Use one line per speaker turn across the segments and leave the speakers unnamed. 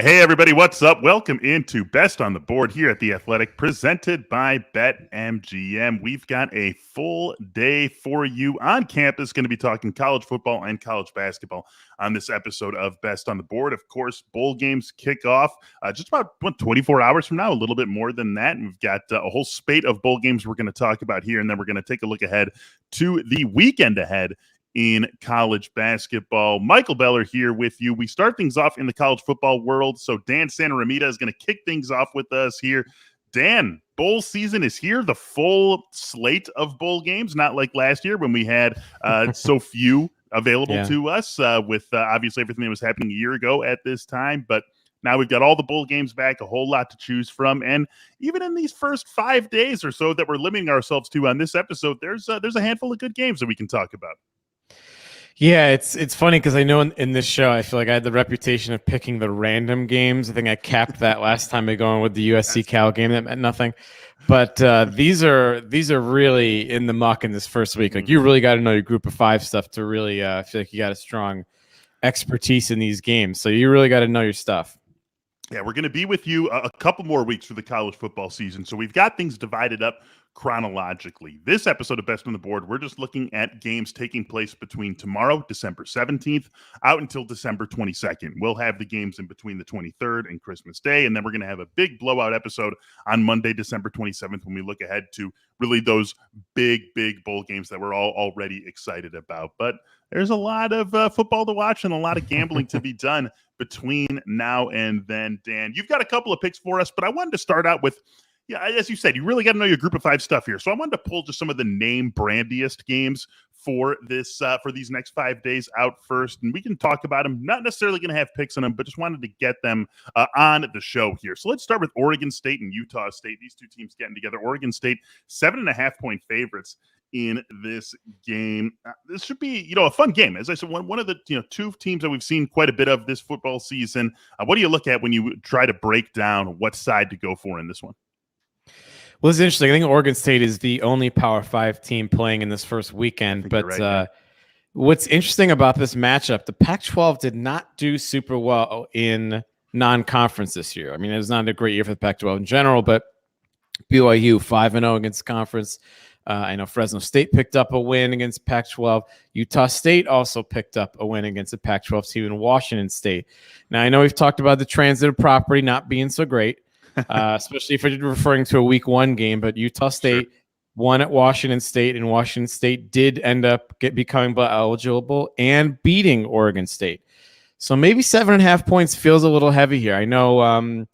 Hey, everybody, what's up? Welcome into Best on the Board here at The Athletic, presented by BetMGM. We've got a full day for you on campus, going to be talking college football and college basketball on this episode of Best on the Board. Of course, bowl games kick off just about 24 hours from now, a little bit more than that. And we've got a whole spate of bowl games we're going to talk about here, and then we're going to take a look ahead to the weekend ahead in college basketball. Michael Beller here with you. We start things off in the college football world. So Dan Santaromita is going to kick things off with us here. Dan, bowl season is here, the full slate of bowl games, not like last year when we had so few available to us with obviously everything that was happening a year ago at this time. But now we've got all the bowl games back, a whole lot to choose from. And even in these first 5 days or so that we're limiting ourselves to on this episode, there's a handful of good games that we can talk about.
Yeah, it's funny because I know in this show, I feel like I had the reputation of picking the random games. I think I capped that last time by going with the USC Cal game that meant nothing. But these are really in the muck in this first week. Like you really got to know your group of five stuff to really feel like you got a strong expertise in these games. So you really got to know your stuff.
Yeah, we're going to be with you a couple more weeks for the college football season. So we've got things divided up chronologically. This episode of Best on the Board, we're just looking at games taking place between tomorrow, December 17th, out until December 22nd. We'll have the games in between the 23rd and Christmas Day, and then we're going to have a big blowout episode on Monday, December 27th, when we look ahead to really those big bowl games that we're all already excited about. But there's a lot of football to watch and a lot of gambling to be done between now and then. Dan, you've got a couple of picks for us, but I wanted to start out with, as you said, you really got to know your group of five stuff here. So I wanted to pull just some of the name brandiest games for this for these next 5 days out first, and we can talk about them. Not necessarily going to have picks on them, but just wanted to get them on the show here. So let's start with Oregon State and Utah State. These two teams getting together. Oregon State 7.5-point favorites in this game. This should be, a fun game. As I said, one of the two teams that we've seen quite a bit of this football season. What do you look at when you try to break down what side to go for in this one?
Well, it's interesting. I think Oregon State is the only Power 5 team playing in this first weekend. But right, what's interesting about this matchup, the Pac-12 did not do super well in non-conference this year. I mean, it was not a great year for the Pac-12 in general, but BYU 5-0 against conference. I know Fresno State picked up a win against Pac-12. Utah State also picked up a win against the Pac-12 team in Washington State. Now, I know we've talked about the transitive property not being so great, especially if you're referring to a week one game, but Utah State won at Washington State, and Washington State did end up becoming eligible and beating Oregon State. So maybe 7.5 points feels a little heavy here. I know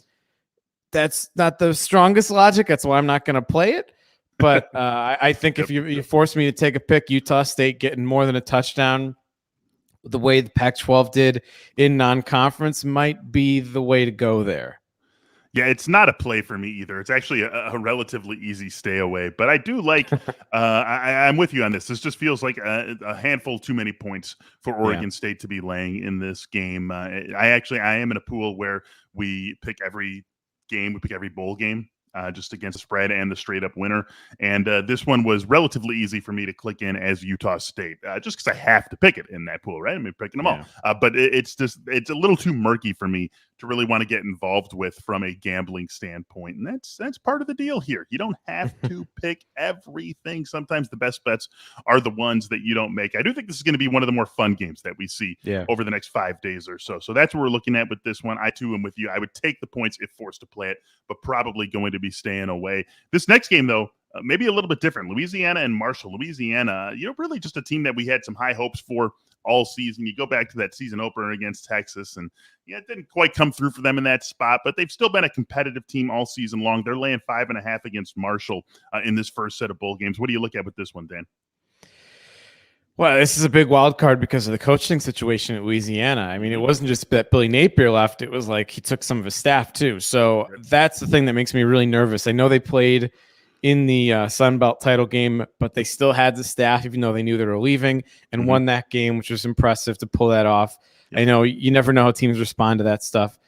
that's not the strongest logic. That's why I'm not going to play it. But I think if you force me to take a pick, Utah State getting more than a touchdown, the way the Pac-12 did in non-conference might be the way to go there.
Yeah, it's not a play for me either. It's actually a relatively easy stay away. But I do like I'm with you on this. This just feels like a handful too many points for Oregon State to be laying in this game. I am in a pool where we pick every game. We pick every bowl game. Just against the spread and the straight-up winner. And this one was relatively easy for me to click in as Utah State, just because I have to pick it in that pool, right? I'm picking them all. But it's a little too murky for me to really want to get involved with from a gambling standpoint. And that's part of the deal here. You don't have to pick everything. Sometimes the best bets are the ones that you don't make. I do think this is going to be one of the more fun games that we see over the next 5 days or so. So that's what we're looking at with this one. I, too, am with you. I would take the points if forced to play it, but probably going to be staying away. This next game, though, maybe a little bit different. Louisiana and Marshall. Louisiana, really just a team that we had some high hopes for all season. You go back to that season opener against Texas, and it didn't quite come through for them in that spot, but they've still been a competitive team all season long. They're laying 5.5 against Marshall in this first set of bowl games. What do you look at with this one, Dan?
Well, this is a big wild card because of the coaching situation at Louisiana. I mean, it wasn't just that Billy Napier left. It was like he took some of his staff too. So that's the thing that makes me really nervous. I know they played in the Sun Belt title game, but they still had the staff, even though they knew they were leaving, and won that game, which was impressive to pull that off. I know you never know how teams respond to that stuff.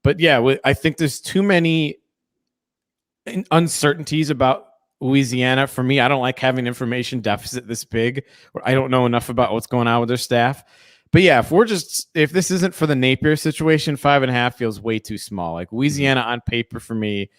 But yeah, I think there's too many uncertainties about Louisiana. For me, I don't like having information deficit this big, or I don't know enough about what's going on with their staff. But yeah, if this isn't for the Napier situation, 5.5 feels way too small. Like Louisiana on paper for me,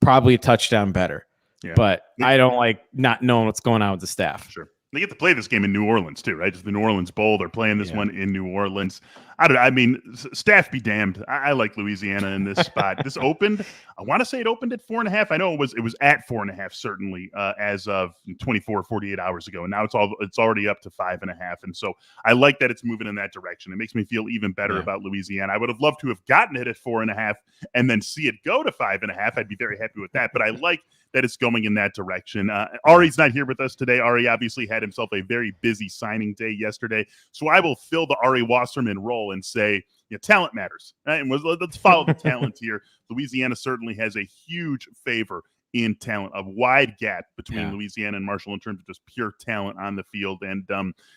probably a touchdown better. Yeah. But I don't like not knowing what's going on with the staff.
Sure. They get to play this game in New Orleans too, right? It's the New Orleans Bowl. They're playing this one in New Orleans. I mean, staff be damned. I like Louisiana in this spot. This opened, I want to say it opened at 4.5. I know it was at 4.5 certainly as of 48 hours ago, and now it's already up to 5.5. And so I like that it's moving in that direction. It makes me feel even better about Louisiana. I would have loved to have gotten it at 4.5 and then see it go to 5.5. I'd be very happy with that. But I like that it's going in that direction. Ari's not here with us today. Ari obviously had himself a very busy signing day yesterday, so I will fill the Ari Wasserman role and say, talent matters. Right? And let's follow the talent here. Louisiana certainly has a huge favor in talent, a wide gap between Louisiana and Marshall in terms of just pure talent on the field. And,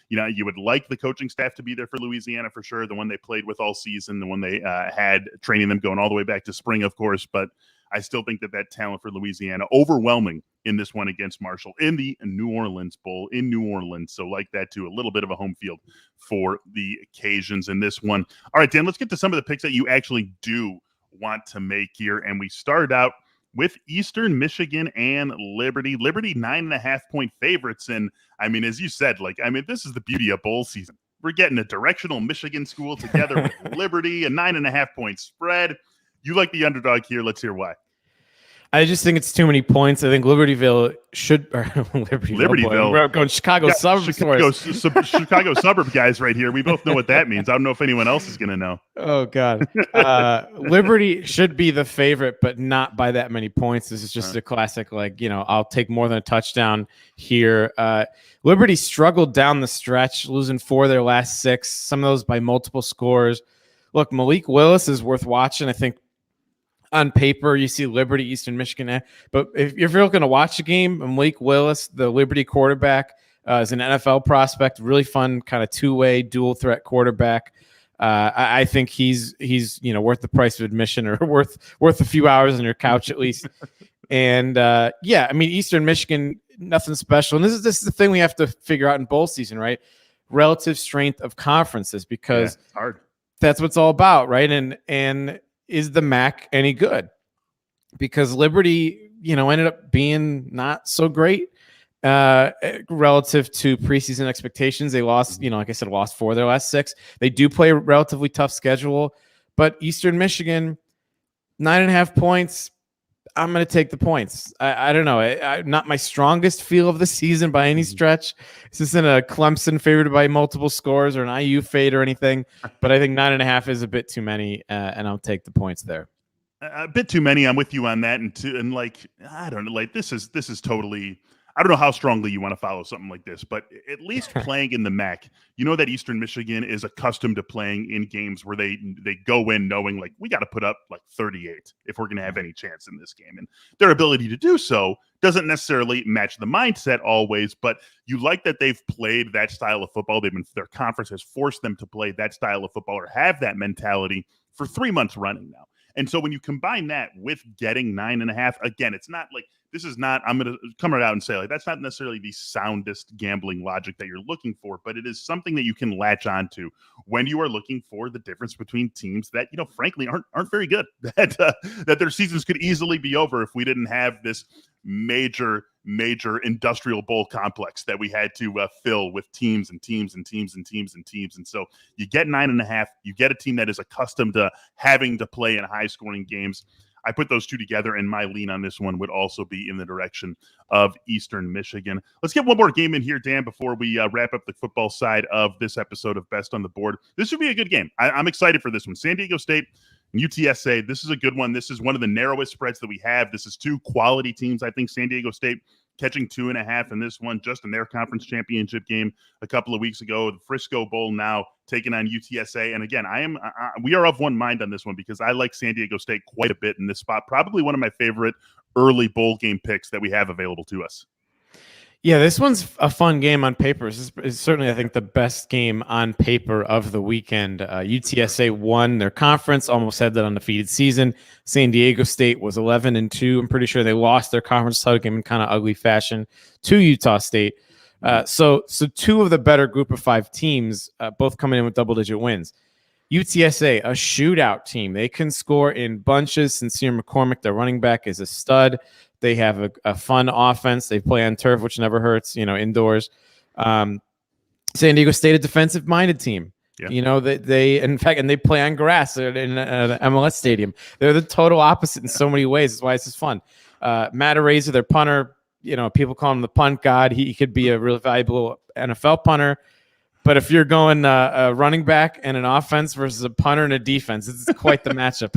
you would like the coaching staff to be there for Louisiana for sure, the one they played with all season, the one they had training them going all the way back to spring, of course. But I still think that talent for Louisiana, overwhelming in this one against Marshall in the New Orleans Bowl in New Orleans. So like that too, a little bit of a home field for the Cajuns in this one. All right, Dan, let's get to some of the picks that you actually do want to make here. And we start out with Eastern Michigan and Liberty. Liberty 9.5-point favorites. And I mean, as you said, this is the beauty of bowl season. We're getting a directional Michigan school together with Liberty, a 9.5-point spread. You like the underdog here. Let's hear why.
I just think it's too many points. I think Libertyville should Libertyville. We're going Chicago suburbs.
Chicago suburb guys right here. We both know what that means. I don't know if anyone else is going to know.
Oh God, Liberty should be the favorite, but not by that many points. This is just a classic. I'll take more than a touchdown here. Liberty struggled down the stretch, losing 4 of their last 6. Some of those by multiple scores. Look, Malik Willis is worth watching. I think on paper, you see Liberty, Eastern Michigan. But if you're looking to watch a game, Malik Willis, the Liberty quarterback, is an NFL prospect. Really fun, kind of two-way, dual-threat quarterback. I think he's worth the price of admission, or worth a few hours on your couch at least. And Eastern Michigan, nothing special. And this is the thing we have to figure out in bowl season, right? Relative strength of conferences, because
it's hard.
That's what it's all about, right? And is the MAC any good? Because Liberty, ended up being not so great relative to preseason expectations. They lost, like I said, lost 4 of their last 6. They do play a relatively tough schedule, but Eastern Michigan, 9.5 points. I'm going to take the points. I don't know. Not my strongest feel of the season by any stretch. This isn't a Clemson favored by multiple scores or an IU fade or anything, but I think 9.5 is a bit too many, and I'll take the points there.
A bit too many. I'm with you on that. I don't know. This is totally. I don't know how strongly you want to follow something like this, but at least playing in the MAC, that Eastern Michigan is accustomed to playing in games where they go in knowing we got to put up 38 if we're going to have any chance in this game. And their ability to do so doesn't necessarily match the mindset always, but you like that they've played that style of football. Their conference has forced them to play that style of football or have that mentality for 3 months running now. And so when you combine that with getting 9.5, again, it's not this is not, I'm going to come right out and say that's not necessarily the soundest gambling logic that you're looking for, but it is something that you can latch onto when you are looking for the difference between teams that, frankly aren't very good, that their seasons could easily be over if we didn't have this major industrial bowl complex that we had to fill with teams and teams and teams and teams and teams. And so you get 9.5, you get a team that is accustomed to having to play in high scoring games. I put those two together, and my lean on this one would also be in the direction of Eastern Michigan. Let's get one more game in here, Dan, before we wrap up the football side of this episode of Best on the Board. This should be a good game. I'm excited for this one. San Diego State and UTSA, this is a good one. This is one of the narrowest spreads that we have. This is 2 quality teams. I think San Diego State catching 2.5 in this one, just in their conference championship game a couple of weeks ago. The Frisco Bowl now taking on UTSA. And again, we are of one mind on this one because I like San Diego State quite a bit in this spot. Probably one of my favorite early bowl game picks that we have available to us.
Yeah, this one's a fun game on paper. This is certainly, I think, the best game on paper of the weekend. UTSA won their conference, almost had that undefeated season. San Diego State was 11-2. I'm pretty sure they lost their conference title game in kind of ugly fashion to Utah State. So two of the better group of 5 teams, both coming in with double-digit wins. UTSA, a shootout team. They can score in bunches. Sincere McCormick, their running back, is a stud. They have a fun offense. They play on turf, which never hurts, indoors. San Diego State, a defensive-minded team. Yeah. They in fact, and they play on grass in an MLS stadium. They're the total opposite in so many ways. That's why this is fun. Matt Araiza, their punter, people call him the punt god. He could be a really valuable NFL punter. But if you're going a running back and an offense versus a punter and a defense, it's quite the matchup,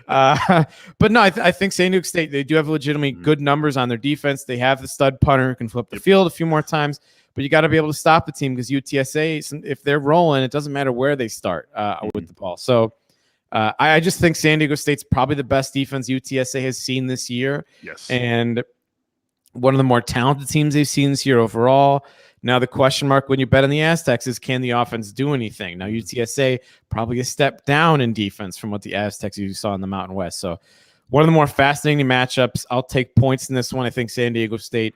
huh? But no, I think San Diego State, they do have legitimately good numbers on their defense. They have the stud punter who can flip the field a few more times. But you got to be able to stop the team because UTSA, if they're rolling, it doesn't matter where they start with the ball. So I just think San Diego State's probably the best defense UTSA has seen this year.
Yes.
And one of the more talented teams they've seen this year overall. Now, the question mark when you bet on the Aztecs is, can the offense do anything? Now, UTSA probably a step down in defense from what the Aztecs you saw in the Mountain West. So one of the more fascinating matchups. I'll take points in this one. I think San Diego State,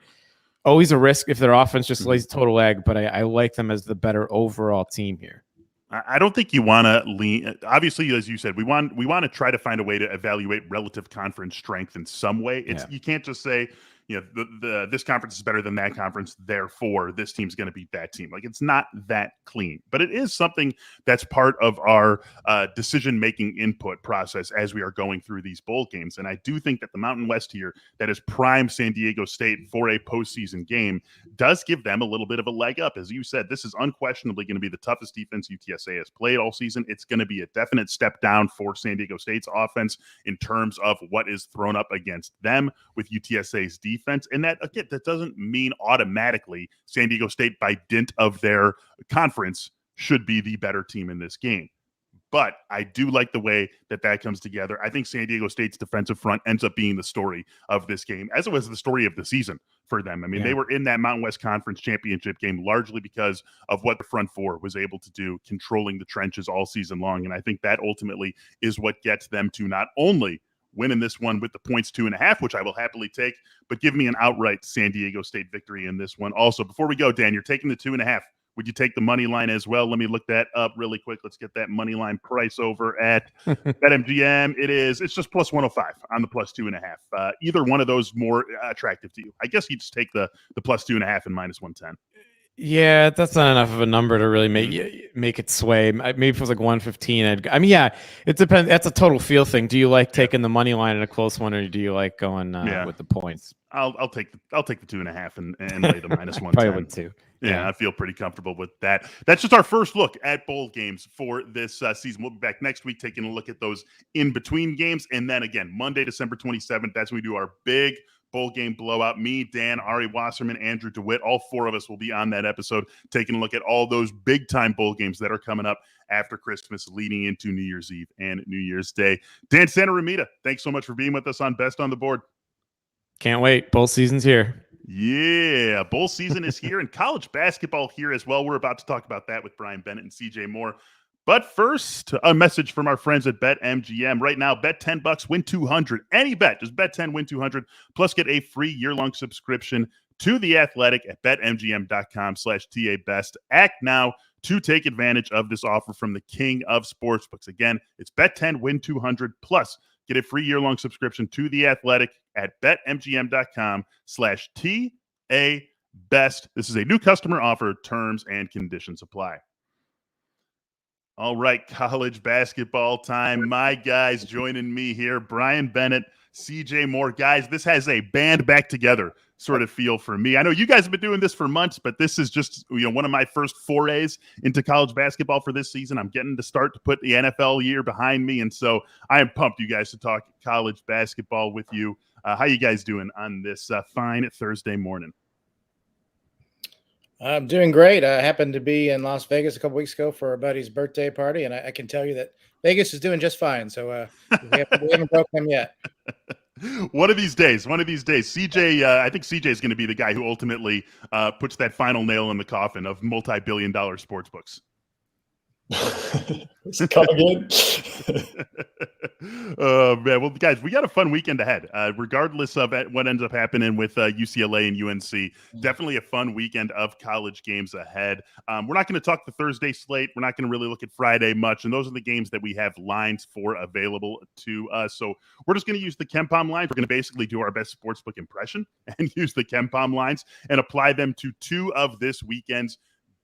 always a risk if their offense just lays total egg, but I like them as the better overall team here.
I don't think you want to lean. Obviously, as you said, we want to try to find a way to evaluate relative conference strength in some way. You can't just say, this conference is better than that conference, therefore this team's going to beat that team. Like, it's not that clean, but it is something that's part of our decision-making input process as we are going through these bowl games. And I do think that the Mountain West here, that is prime San Diego State for a postseason game, does give them a little bit of a leg up. As you said, this is unquestionably going to be the toughest defense UTSA has played all season. It's going to be a definite step down for San Diego State's offense in terms of what is thrown up against them with UTSA's defense. And that, again, that doesn't mean automatically San Diego State, by dint of their conference, should be the better team in this game. But I do like the way that comes together. I think San Diego State's defensive front ends up being the story of this game, as it was the story of the season for them. I mean, they were in that Mountain West Conference championship game largely because of what the front four was able to do, controlling the trenches all season long. And I think that ultimately is what gets them to not only winning this one with the points 2.5, which I will happily take, but give me an outright San Diego State victory in this one. Also, before we go, Dan, you're taking the 2.5. Would you take the money line as well? Let me look that up really quick. Let's get that money line price over at BetMGM. It's just plus 105 on the plus 2.5. Either one of those more attractive to you? I guess you just take the plus 2.5 and minus 110.
Yeah, that's not enough of a number to really make it sway. Maybe if it was like 115, it depends. That's a total feel thing. Do you like taking the money line in a close one, or do you like going with the points?
I'll take the 2.5 and lay the minus 110.
Probably would too.
Yeah, I feel pretty comfortable with that. That's just our first look at bowl games for this season. We'll be back next week taking a look at those in-between games. And then again, Monday, December 27th, that's when we do our big bowl game blowout. Me, Dan, Ari Wasserman, Andrew DeWitt, all four of us will be on that episode taking a look at all those big-time bowl games that are coming up after Christmas, leading into New Year's Eve and New Year's Day. Dan Santaromita, thanks so much for being with us on Best on the Board.
Can't wait. Bowl season's here.
Yeah, bowl season is here, and college basketball here as well. We're about to talk about that with Brian Bennett and CJ Moore. But first, a message from our friends at BetMGM. Right now, bet $10, win $200. Any bet, just bet 10, win $200, plus get a free year-long subscription to The Athletic at betmgm.com/tabest. Act now to take advantage of this offer from the king of sportsbooks. Again, it's bet 10, win $200, plus get a free year-long subscription to The Athletic at betmgm.com/tabest. This is a new customer offer. Terms and conditions apply. All right, college basketball time. My guys joining me here, Brian Bennett, CJ Moore. Guys, this has a band back together sort of feel for me. I know you guys have been doing this for months, but this is just one of my first forays into college basketball for this season. I'm getting to start to put the NFL year behind me, and so I am pumped, you guys, to talk college basketball with you. How you guys doing on this fine Thursday morning?
I'm doing great. I happened to be in Las Vegas a couple weeks ago for a buddy's birthday party, and I can tell you that Vegas is doing just fine. So we haven't broken them yet.
One of these days, CJ, I think CJ is going to be the guy who ultimately puts that final nail in the coffin of multi-billion-dollar sports books.
Is it coming in?
Man. Well, guys, we got a fun weekend ahead. Regardless of what ends up happening with UCLA and UNC, definitely a fun weekend of college games ahead. We're not going to talk the Thursday slate. We're not going to really look at Friday much, and those are the games that we have lines for available to us. So we're just going to use the KenPom lines. We're going to basically do our best sportsbook impression and use the KenPom lines and apply them to two of this weekend's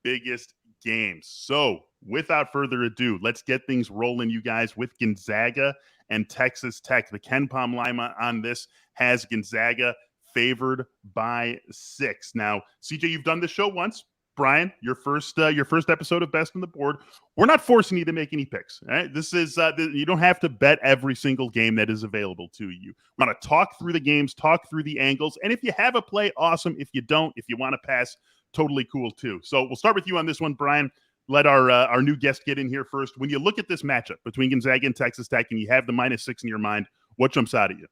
biggest games. So without further ado, let's get things rolling, you guys, with Gonzaga and Texas Tech. The KenPom line on this has Gonzaga favored by 6. Now, CJ, you've done this show once. Brian, your first episode of Best on the Board. We're not forcing you to make any picks. Right? This is you don't have to bet every single game that is available to you. We're going to talk through the games, talk through the angles, and if you have a play, awesome. If you don't, if you want to pass, totally cool too. So we'll start with you on this one, Brian. Let our new guest get in here first. When you look at this matchup between Gonzaga and Texas Tech, and you have the -6 in your mind, what jumps out at you?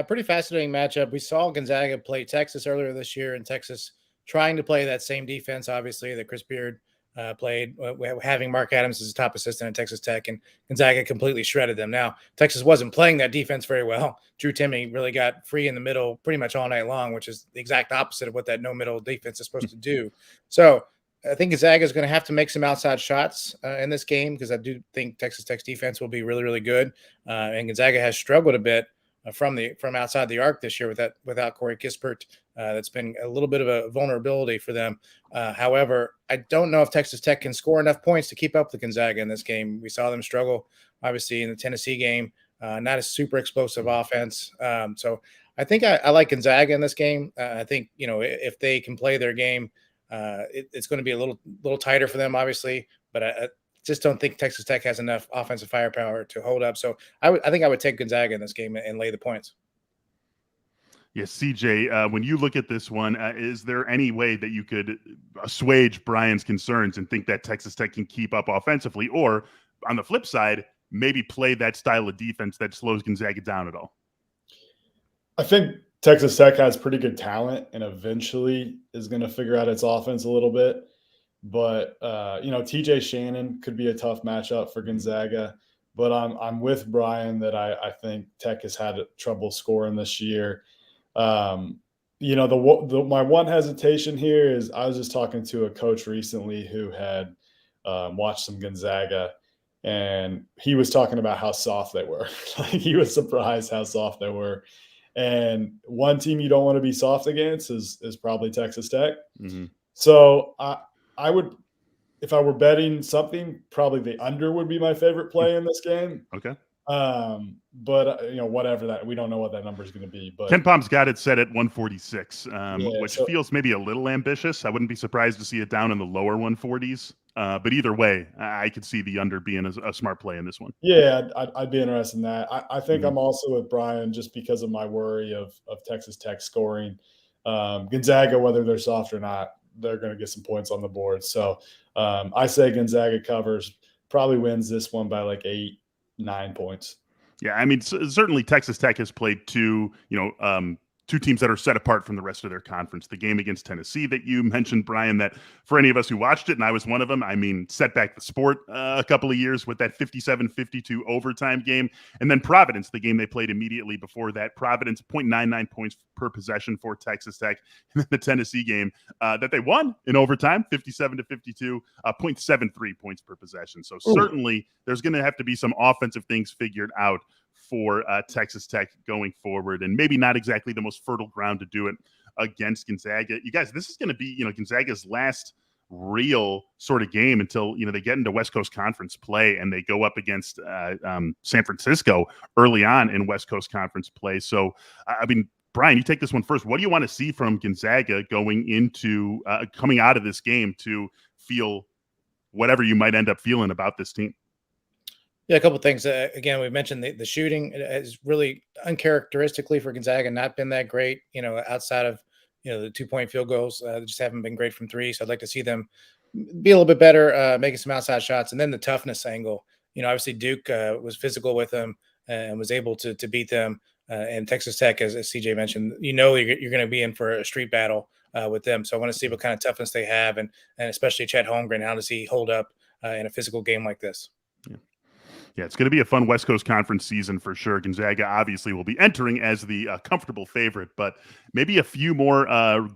Pretty fascinating matchup. We saw Gonzaga play Texas earlier this year, and Texas trying to play that same defense, obviously, that Chris Beard played, having Mark Adams as a top assistant at Texas Tech, and Gonzaga completely shredded them. Now, Texas wasn't playing that defense very well. Drew Timme really got free in the middle pretty much all night long, which is the exact opposite of what that no-middle defense is supposed to do. So I think Gonzaga is going to have to make some outside shots in this game, because I do think Texas Tech's defense will be really, really good. And Gonzaga has struggled a bit from outside the arc this year without Corey Kispert. That's been a little bit of a vulnerability for them. However, I don't know if Texas Tech can score enough points to keep up with Gonzaga in this game. We saw them struggle, obviously, in the Tennessee game. Not a super explosive offense. So I think I like Gonzaga in this game. I think, if they can play their game, it's going to be a little tighter for them, obviously. But I just don't think Texas Tech has enough offensive firepower to hold up. So I think I would take Gonzaga in this game and lay the points.
Yes, CJ, when you look at this one, is there any way that you could assuage Brian's concerns and think that Texas Tech can keep up offensively? Or on the flip side, maybe play that style of defense that slows Gonzaga down at all?
I think Texas Tech has pretty good talent and eventually is going to figure out its offense a little bit. But, TJ Shannon could be a tough matchup for Gonzaga. But I'm with Brian that I think Tech has had trouble scoring this year. My one hesitation here is I was just talking to a coach recently who had watched some Gonzaga, and he was talking about how soft they were. Like, he was surprised how soft they were. And one team you don't want to be soft against is probably Texas Tech. Mm-hmm. So I would, if I were betting something, probably the under would be my favorite play in this game.
Okay.
But whatever that, we don't know what that number is going to be. But
KenPom's got it set at 146, which feels maybe a little ambitious. I wouldn't be surprised to see it down in the lower 140s. But either way, I could see the under being a smart play in this one.
Yeah, I'd be interested in that. I think I'm also with Brian just because of my worry of Texas Tech scoring. Gonzaga, whether they're soft or not, they're going to get some points on the board. So I say Gonzaga covers, probably wins this one by like 8-9 points.
Yeah, I mean, certainly Texas Tech has played two teams that are set apart from the rest of their conference. The game against Tennessee that you mentioned, Brian, that for any of us who watched it, and I was one of them, I mean, set back the sport a couple of years with that 57-52 overtime game. And then Providence, the game they played immediately before that. Providence, 0.99 points per possession for Texas Tech. And then the Tennessee game that they won in overtime, 57-52, 0.73 points per possession. So certainly there's going to have to be some offensive things figured out for Texas Tech going forward, and maybe not exactly the most fertile ground to do it against Gonzaga. You guys, this is going to be, Gonzaga's last real sort of game until, they get into West Coast Conference play and they go up against San Francisco early on in West Coast Conference play. So, I mean, Brian, you take this one first. What do you want to see from Gonzaga going into coming out of this game to feel whatever you might end up feeling about this team?
Yeah, a couple of things. Again, we mentioned the shooting is really uncharacteristically for Gonzaga not been that great, outside of, the 2-point field goals. They just haven't been great from three. So I'd like to see them be a little bit better, making some outside shots. And then the toughness angle, obviously Duke was physical with them and was able to beat them. And Texas Tech, as CJ mentioned, you're going to be in for a street battle with them. So I want to see what kind of toughness they have, and especially Chet Holmgren, how does he hold up in a physical game like this?
Yeah. Yeah, it's going to be a fun West Coast Conference season for sure. Gonzaga obviously will be entering as the comfortable favorite, but maybe a few more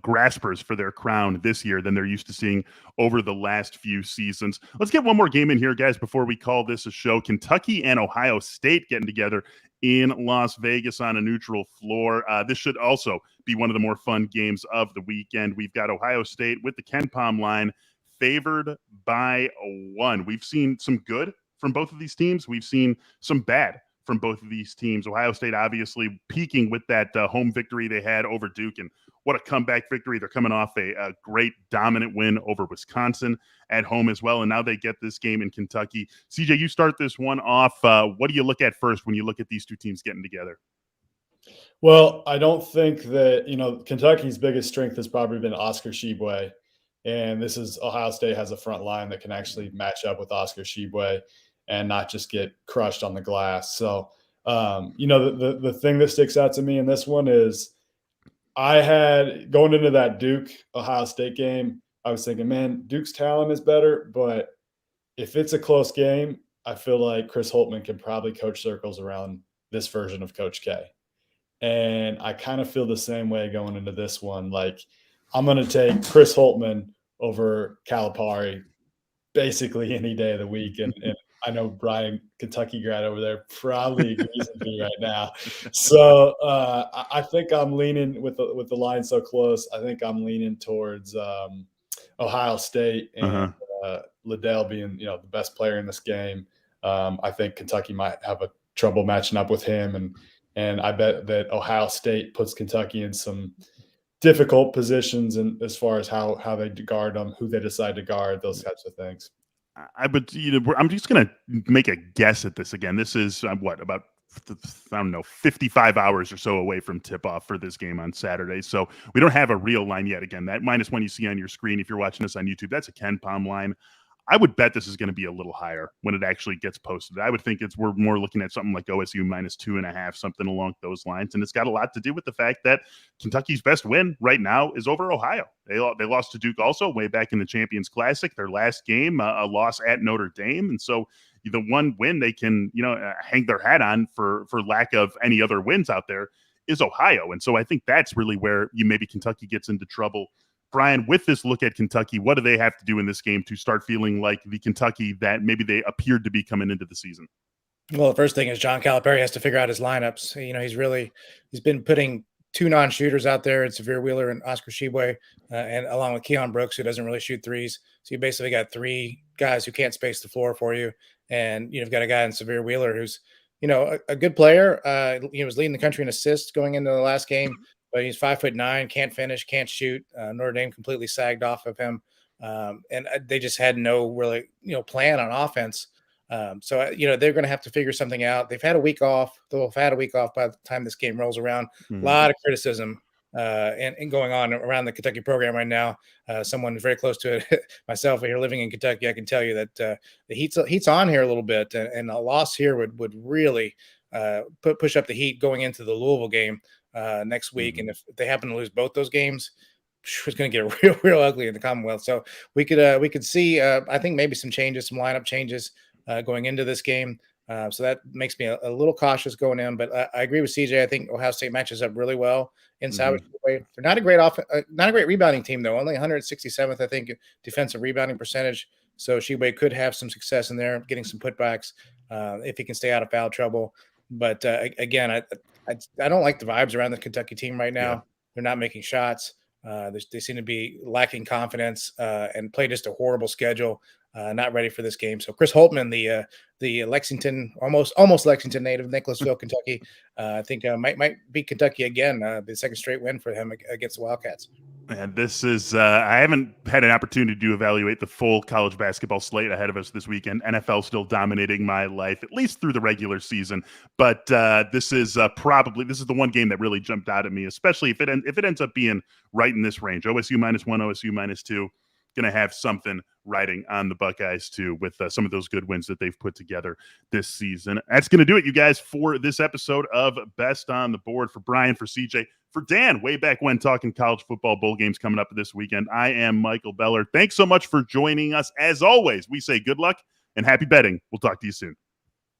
graspers for their crown this year than they're used to seeing over the last few seasons. Let's get one more game in here, guys, before we call this a show. Kentucky and Ohio State getting together in Las Vegas on a neutral floor. This should also be one of the more fun games of the weekend. We've got Ohio State with the Ken Pom line favored by 1. We've seen some good from both of these teams. We've seen some bad from both of these teams. Ohio State obviously peaking with that home victory they had over Duke, and what a comeback victory. They're coming off a great dominant win over Wisconsin at home as well, and now they get this game in Kentucky. CJ, you start this one off. What do you look at first when you look at these two teams getting together?
Well, I don't think that, Kentucky's biggest strength has probably been Oscar Tshiebwe, and this is Ohio State has a front line that can actually match up with Oscar Tshiebwe and not just get crushed on the glass. So, the thing that sticks out to me in this one is I had going into that Duke-Ohio State game, I was thinking, man, Duke's talent is better, but if it's a close game, I feel like Chris Holtmann can probably coach circles around this version of Coach K. And I kind of feel the same way going into this one. Like, I'm going to take Chris Holtmann over Calipari basically any day of the week. And I know Brian, Kentucky grad over there, probably agrees with me right now. So I think I'm leaning with the line so close. I think I'm leaning towards Ohio State and Liddell being the best player in this game. I think Kentucky might have a trouble matching up with him, and I bet that Ohio State puts Kentucky in some difficult positions, and as far as how they guard them, who they decide to guard, those types of things.
I'm just going to make a guess at this again. This is about 55 hours or so away from tip-off for this game on Saturday. So we don't have a real line yet. Again, that -1 you see on your screen, if you're watching this on YouTube, that's a Ken Pom line. I would bet this is going to be a little higher when it actually gets posted. I would think we're more looking at something like OSU -2.5, something along those lines. And it's got a lot to do with the fact that Kentucky's best win right now is over Ohio. They lost to Duke also way back in the Champions Classic. Their last game, a loss at Notre Dame. And so the one win they can, hang their hat on for lack of any other wins out there is Ohio. And so I think that's really where maybe Kentucky gets into trouble. Brian, with this look at Kentucky, what do they have to do in this game to start feeling like the Kentucky that maybe they appeared to be coming into the season?
Well, the first thing is John Calipari has to figure out his lineups. He's been putting 2 non-shooters out there. It's Severe Wheeler and Oscar Tshiebwe, and along with Keon Brooks, who doesn't really shoot threes. So you basically got 3 guys who can't space the floor for you. And you've got a guy in Severe Wheeler who's, a good player. He was leading the country in assists going into the last game. But he's 5'9", can't finish, can't shoot. Notre Dame completely sagged off of him, and they just had no really plan on offense. So they're going to have to figure something out. They've had a week off. They'll have had a week off by the time this game rolls around. A lot of criticism and going on around the Kentucky program right now. Someone very close to it, myself here living in Kentucky, I can tell you that the heat's on here a little bit, and a loss here would really push up the heat going into the Louisville game next week. And if they happen to lose both those games, it's going to get real ugly in the Commonwealth. So we could see, I think maybe some lineup changes going into this game. So that makes me a little cautious going in, but I agree with CJ. I think Ohio State matches up really well inside. They're not a great rebounding team though. Only 167th, I think, defensive rebounding percentage. So Tshiebwe could have some success in there, getting some putbacks if he can stay out of foul trouble. But again, I don't like the vibes around the Kentucky team right now. Yeah. They're not making shots. They seem to be lacking confidence and play just a horrible schedule. Not ready for this game. So Chris Holtmann, the Lexington, almost Lexington native, Nicholasville, Kentucky, I think might beat Kentucky again. The second straight win for him against the Wildcats.
And this is, I haven't had an opportunity to evaluate the full college basketball slate ahead of us this weekend. NFL still dominating my life, at least through the regular season. But this is the one game that really jumped out at me, especially if it ends up being right in this range. OSU -1, OSU -2. Going to have something riding on the Buckeyes too with some of those good wins that they've put together this season. That's going to do it, you guys, for this episode of Best on the Board. For Brian, for CJ, for Dan, way back when, talking college football bowl games coming up this weekend. I am Michael Beller. Thanks so much for joining us. As always, we say good luck and happy betting. We'll talk to you soon.